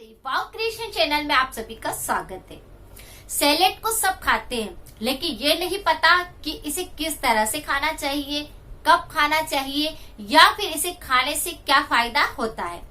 नमस्ते, वाव creation channel में आप सभी का स्वागत है। सैलेड को सब खाते हैं, लेकिन ये नहीं पता कि इसे किस तरह से खाना चाहिए, कब खाना चाहिए या फिर इसे खाने से क्या फायदा होता है।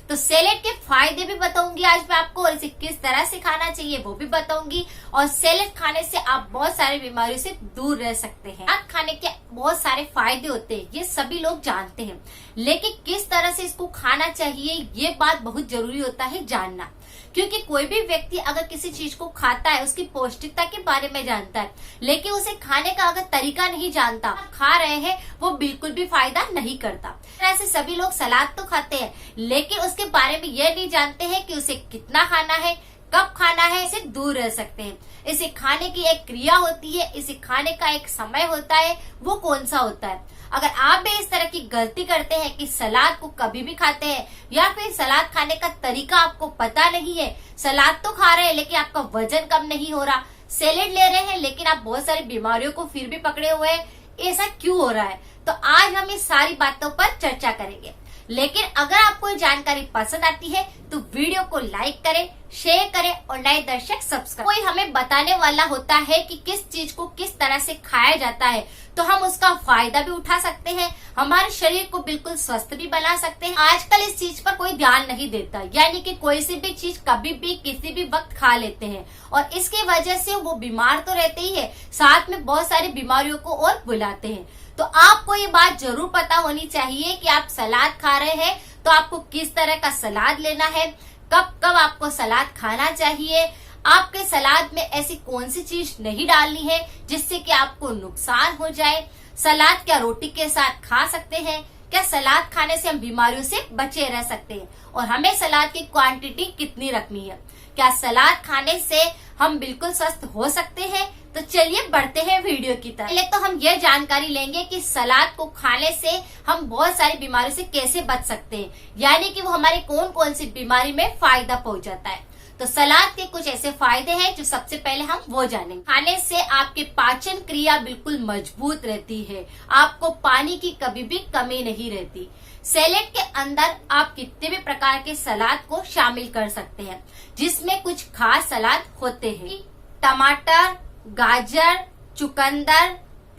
तो सैलेड के फायदे भी बताऊंगी आज मैं आपको, और इसे किस तरह से खाना चाहिए वो भी बताऊंगी। और सैलेड खाने से आप बहुत सारी बीमारियों से दूर रह सकते हैं। सलाद खाने के बहुत सारे फायदे होते हैं, ये सभी लोग जानते हैं, लेकिन किस तरह से इसको खाना चाहिए ये बात बहुत जरूरी होता है जानना। क्योंकि कोई भी व्यक्ति अगर किसी चीज को खाता है, उसकी पौष्टिकता के बारे में जानता है, लेकिन उसे खाने का अगर तरीका नहीं जानता, खा रहे हैं वो बिल्कुल भी फायदा नहीं करता। ऐसे सभी लोग सलाद तो खाते हैं, लेकिन उसके बारे में ये नहीं जानते हैं कि उसे कितना खाना है, कब खाना है, इसे दूर रह सकते हैं। इसे खाने की एक क्रिया होती है, इसे खाने का एक समय होता है, वो कौन सा होता है। अगर आप भी इस तरह की गलती करते हैं कि सलाद को कभी भी खाते हैं या फिर सलाद खाने का तरीका आपको पता नहीं है, सलाद तो खा रहे हैं लेकिन आपका वजन कम नहीं हो रहा, सैलेड ले रहे हैं लेकिन आप बहुत सारी बीमारियों को फिर भी पकड़े हुए हैं, ऐसा क्यों हो रहा है, तो आज हम इस सारी बातों पर चर्चा करेंगे। लेकिन अगर आपको ये जानकारी पसंद आती है तो वीडियो को लाइक करें, शेयर करें और नए दर्शक सब्सक्राइब। कोई हमें बताने वाला होता है कि किस चीज को किस तरह से खाया जाता है, तो हम उसका फायदा भी उठा सकते हैं, हमारे शरीर को बिल्कुल स्वस्थ भी बना सकते हैं। आजकल इस चीज पर कोई ध्यान नहीं देता, यानी कि कोई सी भी चीज कभी भी किसी भी वक्त खा लेते हैं और इसके वजह से वो बीमार तो रहते ही है, साथ में बहुत सारी बीमारियों को और बुलाते हैं। तो आपको ये बात जरूर पता होनी चाहिए कि आप सलाद खा रहे हैं तो आपको किस तरह का सलाद लेना है, कब कब आपको सलाद खाना चाहिए, आपके सलाद में ऐसी कौन सी चीज नहीं डालनी है जिससे कि आपको नुकसान हो जाए। सलाद क्या रोटी के साथ खा सकते हैं, क्या सलाद खाने से हम बीमारियों से बचे रह सकते हैं, और हमें सलाद की क्वांटिटी कितनी रखनी है, क्या सलाद खाने से हम बिल्कुल स्वस्थ हो सकते हैं। तो चलिए बढ़ते हैं वीडियो की तरफ। पहले तो हम ये जानकारी लेंगे कि सलाद को खाने से हम बहुत सारी बीमारियों से कैसे बच सकते हैं, यानी कि वो हमारी कौन कौन सी बीमारी में फायदा पहुंचाता है। तो सलाद के कुछ ऐसे फायदे हैं जो सबसे पहले हम वो जानेंगे। खाने से आपके पाचन क्रिया बिल्कुल मजबूत रहती है, आपको पानी की कभी भी कमी नहीं रहती। सैलेड के अंदर आप कितने भी प्रकार के सलाद को शामिल कर सकते हैं, जिसमें कुछ खास सलाद होते हैं। टमाटर, गाजर, चुकंदर,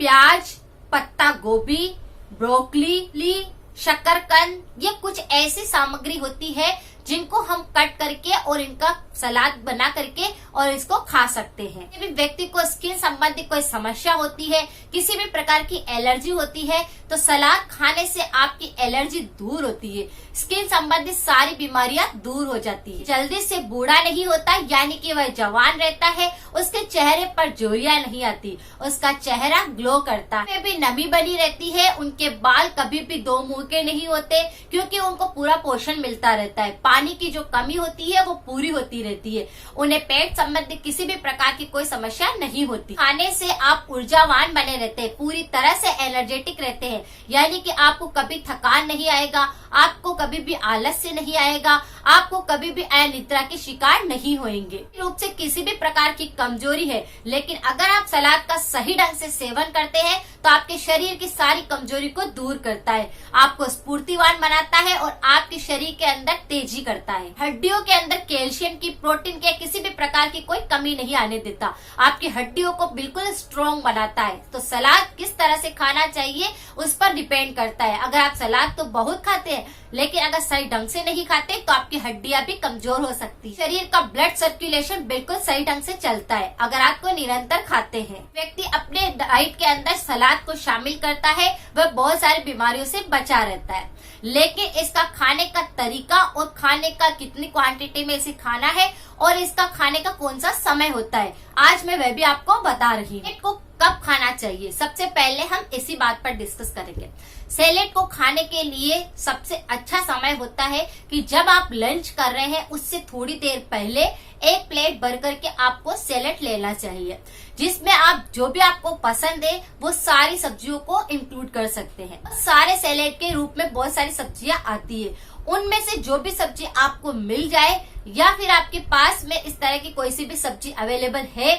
प्याज, पत्ता गोभी, ब्रोकली, शकरकंद, ये कुछ ऐसी सामग्री होती है जिनको हम कट करके और इनका सलाद बना करके और इसको खा सकते हैं। किसी भी व्यक्ति को स्किन संबंधी कोई समस्या होती है, किसी भी प्रकार की एलर्जी होती है, तो सलाद खाने से आपकी एलर्जी दूर होती है, स्किन संबंधी सारी बीमारियां दूर हो जाती है। जल्दी से बूढ़ा नहीं होता, यानी कि वह जवान रहता है, उसके चेहरे पर झुर्रियां नहीं आती, उसका चेहरा ग्लो करता है, भी नमी बनी रहती है, उनके बाल कभी भी दो मुंह के नहीं होते, क्योंकि उनको पूरा पोषण मिलता रहता है, पानी की जो कमी होती है वो पूरी होती रहती है, उन्हें पेट संबंधी किसी भी प्रकार की कोई समस्या नहीं होती। खाने से आप ऊर्जावान बने रहते हैं, पूरी तरह से एनर्जेटिक रहते हैं, यानी कि आपको कभी थकान नहीं आएगा, आपको कभी भी आलस्य नहीं आएगा, आपको कभी भी अनिद्रा के शिकार नहीं होंगे। रूप से किसी भी प्रकार की कमजोरी है, लेकिन अगर आप सलाद का सही ढंग से सेवन करते हैं तो आपके शरीर की सारी कमजोरी को दूर करता है, आपको स्फूर्तिवान बनाता है और आपके शरीर के अंदर तेजी करता है। हड्डियों के अंदर कैल्शियम की, प्रोटीन के किसी भी प्रकार की कोई कमी नहीं आने देता, आपकी हड्डियों को बिल्कुल स्ट्रॉन्ग बनाता है। तो सलाद किस तरह से खाना चाहिए उस पर डिपेंड करता है। अगर आप सलाद तो बहुत खाते हैं, लेकिन अगर सही ढंग से नहीं खाते तो आपकी हड्डियां भी कमजोर हो सकती है। शरीर का ब्लड सर्कुलेशन बिल्कुल सही ढंग से चलता है अगर आपको निरंतर खाते हैं। व्यक्ति अपने डाइट के अंदर सलाद को शामिल करता है, वह बहुत सारी बीमारियों से बचा रहता है, लेकिन इसका खाने का तरीका और खाने का कितनी क्वांटिटी में इसे खाना है और इसका खाने का कौन सा समय होता है, आज मैं वह भी आपको बता रही हूँ। को कब खाना चाहिए, सबसे पहले हम इसी बात पर डिस्कस करेंगे। सैलेड को खाने के लिए सबसे अच्छा समय होता है कि जब आप लंच कर रहे हैं उससे थोड़ी देर पहले एक प्लेट भर करके आपको सैलेड लेना चाहिए, जिसमें आप जो भी आपको पसंद है वो सारी सब्जियों को इंक्लूड कर सकते हैं। सारे सैलेड के रूप में बहुत सारी सब्जियां आती है, उनमें से जो भी सब्जी आपको मिल जाए या फिर आपके पास में इस तरह की कोई सी भी सब्जी अवेलेबल है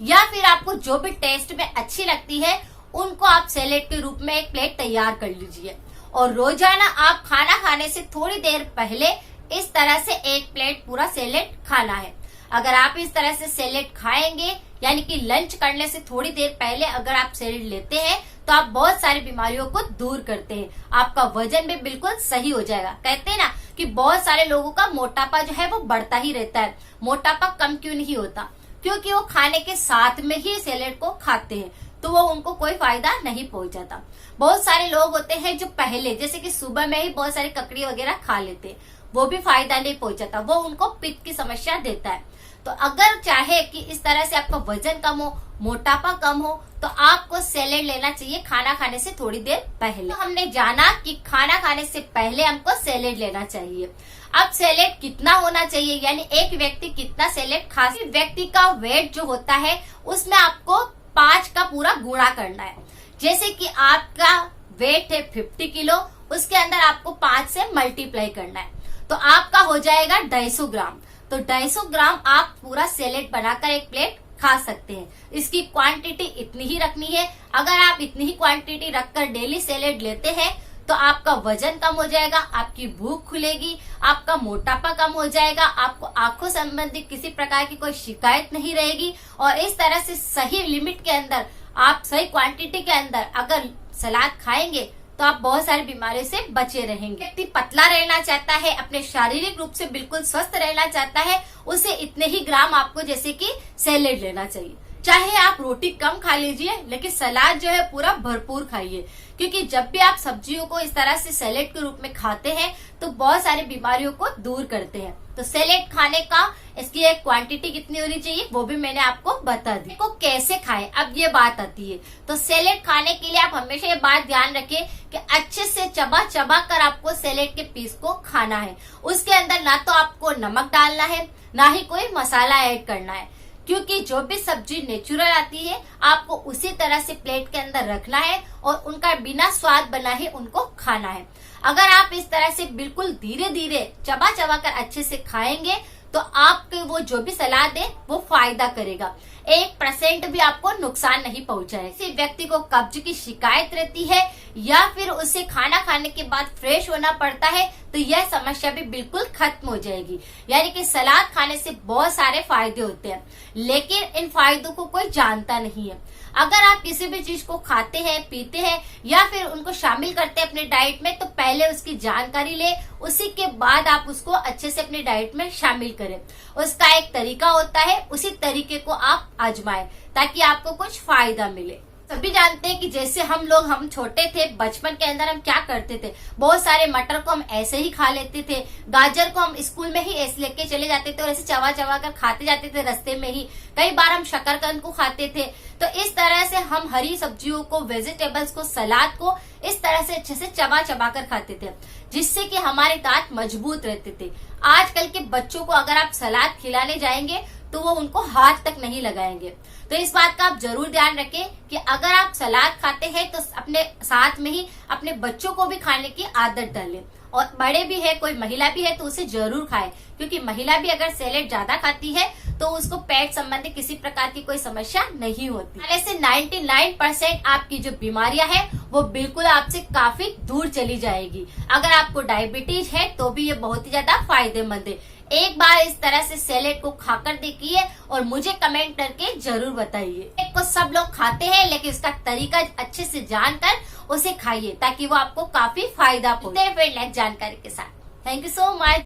या फिर आपको जो भी टेस्ट में अच्छी लगती है, उनको आप सैलेड के रूप में एक प्लेट तैयार कर लीजिए। और रोजाना आप खाना खाने से थोड़ी देर पहले इस तरह से एक प्लेट पूरा सैलेड खाना है। अगर आप इस तरह से सैलेड खाएंगे, यानी कि लंच करने से थोड़ी देर पहले अगर आप सैलेड लेते हैं, तो आप बहुत सारी बीमारियों को दूर करते हैं। आपका वजन भी बिल्कुल सही हो जाएगा। कहते हैं ना कि बहुत सारे लोगों का मोटापा जो है वो बढ़ता ही रहता है। मोटापा कम क्यों नहीं होता? क्योंकि वो खाने के साथ में ही सैलेड को खाते हैं, तो वो उनको कोई फायदा नहीं पहुंचाता। बहुत सारे लोग होते हैं जो पहले, जैसे कि सुबह में ही बहुत सारी ककड़ी वगैरह खा लेते हैं, वो भी फायदा नहीं पहुंचाता, वो उनको पित्त की समस्या देता है। तो अगर चाहे कि इस तरह से आपका वजन कम हो, मोटापा कम हो, तो आपको सैलेड लेना चाहिए खाना खाने से थोड़ी देर पहले। तो हमने जाना कि खाना खाने से पहले हमको सैलेड लेना चाहिए। अब सैलेड कितना होना चाहिए, यानी एक व्यक्ति कितना सैलेड खा सकता है? व्यक्ति का वेट जो होता है उसमें आपको 5 का पूरा गुणा करना है। जैसे कि आपका वेट है 50 किलो, उसके अंदर आपको 5 से मल्टीप्लाई करना है, तो आपका हो जाएगा 250 ग्राम। तो 250 ग्राम आप पूरा सैलेड बनाकर एक प्लेट खा सकते हैं। इसकी क्वांटिटी इतनी ही रखनी है। अगर आप इतनी ही क्वांटिटी रखकर डेली सैलेड लेते हैं तो आपका वजन कम हो जाएगा, आपकी भूख खुलेगी, आपका मोटापा कम हो जाएगा, आपको आंखों संबंधी किसी प्रकार की कोई शिकायत नहीं रहेगी। और इस तरह से सही लिमिट के अंदर, आप सही क्वांटिटी के अंदर अगर सलाद खाएंगे तो आप बहुत सारी बीमारियों से बचे रहेंगे। व्यक्ति पतला रहना चाहता है, अपने शारीरिक रूप से बिल्कुल स्वस्थ रहना चाहता है, उसे इतने ही ग्राम आपको जैसे कि सैलेड लेना चाहिए। चाहे आप रोटी कम खा लीजिए, लेकिन सलाद जो है पूरा भरपूर खाइए, क्योंकि जब भी आप सब्जियों को इस तरह से सैलेड के रूप में खाते हैं तो बहुत सारी बीमारियों को दूर करते हैं। तो सैलेड खाने का इसकी एक क्वांटिटी कितनी होनी चाहिए वो भी मैंने आपको बता दी। को कैसे खाएं, अब ये बात आती है। तो सैलेड खाने के लिए आप हमेशा ये बात ध्यान रखें कि अच्छे से चबा चबा कर आपको सैलेड के पीस को खाना है। उसके अंदर ना तो आपको नमक डालना है, ना ही कोई मसाला ऐड करना है, क्योंकि जो भी सब्जी नेचुरल आती है आपको उसी तरह से प्लेट के अंदर रखना है और उनका बिना स्वाद बना ही उनको खाना है। अगर आप इस तरह से बिल्कुल धीरे धीरे चबा चबा कर अच्छे से खाएंगे तो आपके वो जो भी सलाद है वो फायदा करेगा, 1% भी आपको नुकसान नहीं पहुंचाएगा। किसी व्यक्ति को कब्ज की शिकायत रहती है या फिर उसे खाना खाने के बाद फ्रेश होना पड़ता है, तो यह समस्या भी बिल्कुल खत्म हो जाएगी। यानी कि सलाद खाने से बहुत सारे फायदे होते हैं, लेकिन इन फायदों को कोई जानता नहीं है। अगर आप किसी भी चीज को खाते हैं, पीते हैं या फिर उनको शामिल करते हैं अपने डाइट में, तो पहले उसकी जानकारी ले, उसी के बाद आप उसको अच्छे से अपनी डाइट में शामिल करें। उसका एक तरीका होता है, उसी तरीके को आप आजमाएं ताकि आपको कुछ फायदा मिले। सभी जानते हैं कि जैसे हम छोटे थे, बचपन के अंदर हम क्या करते थे, बहुत सारे मटर को हम ऐसे ही खा लेते थे, गाजर को हम स्कूल में ही ऐसे लेके चले जाते थे और ऐसे चबा चबा कर खाते जाते थे रास्ते में ही। कई बार हम शकरकंद को खाते थे। तो इस तरह से हम हरी सब्जियों को, वेजिटेबल्स को, सलाद को इस तरह से अच्छे से चबा चबा कर खाते थे, जिससे कि हमारे दांत मजबूत रहते थे। आजकल के बच्चों को अगर आप सलाद खिलाने जाएंगे तो वो उनको हाथ तक नहीं लगाएंगे। तो इस बात का आप जरूर ध्यान रखें कि अगर आप सलाद खाते हैं तो अपने साथ में ही अपने बच्चों को भी खाने की आदत डालें, और बड़े भी है, कोई महिला भी है तो उसे जरूर खाए, क्योंकि महिला भी अगर सैलेड ज्यादा खाती है तो उसको पेट संबंधी किसी प्रकार की कोई समस्या नहीं होती। ऐसे 99% आपकी जो बीमारियां है वो बिल्कुल आपसे काफी दूर चली जाएगी। अगर आपको डायबिटीज है तो भी ये बहुत ही ज्यादा फायदेमंद है। एक बार इस तरह से सैलेड को खाकर देखिए और मुझे कमेंट करके जरूर बताइए। एक को सब लोग खाते हैं, लेकिन इसका तरीका अच्छे से जानकर उसे खाइए ताकि वो आपको काफी फायदा पहुंचे। फिर नेक्स्ट जानकारी के साथ। Thank you so much.